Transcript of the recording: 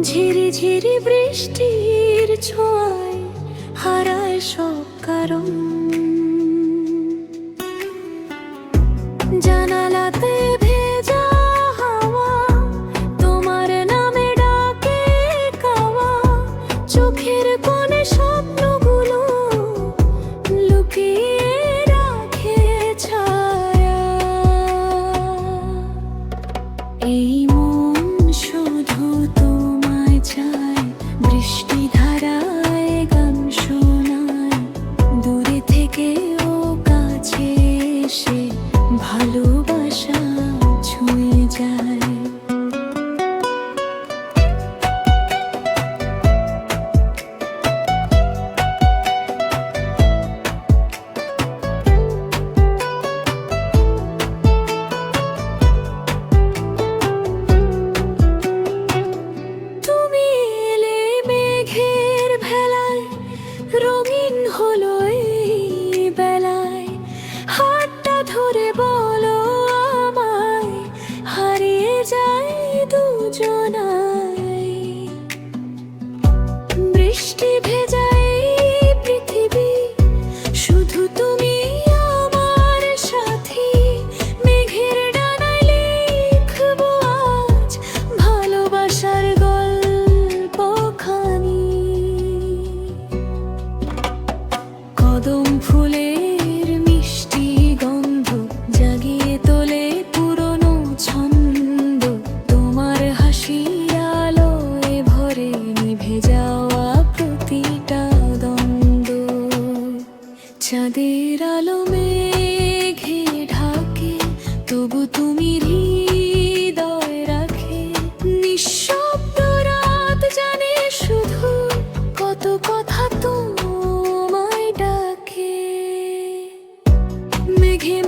ঝিরিঝিরি বৃষ্টির ছোঁয়ায় হারায় সব কারণ। জানালাতে ভেজা হাওয়া তোমার নামে ডাকে কাওয়া, চোখের কোণে স্বপ্নগুলো লুকিয়ে রাখে ছায়া। এই মন শুধু তোমায় চায়, বৃষ্টি ধারায় গান শোনায়, দূরে থেকেও কাছে এসে ভালোবাসা ছুঁয়ে যায়। তুমি এলে মেঘের ভেলায়, রঙিন হলো এই বেলায়, হাতটা ধরে বলো আমায়, হারিয়ে যাই দুজনায়। বৃষ্টি ভেজা এই পৃথিবী, শুধু তুমি আমার সাথী। মেঘের ডানায় লিখবো আজ ভালোবাসার গল্পখানি। কদম ফুলের মিষ্টি গন্ধ জাগিয়ে তোলে পুরনো ছন্দ, তোমার হাসির আলোয় ভরে নিভে যাওয়া প্রতিটা দ্বন্দ্ব। চাঁদের আলো মেঘে ঢাকে, তবু তুমি হৃদয় রাখে। নিঃশব্দ রাত জানে শুধু কত কথা তোমায় ডাকে। মেঘে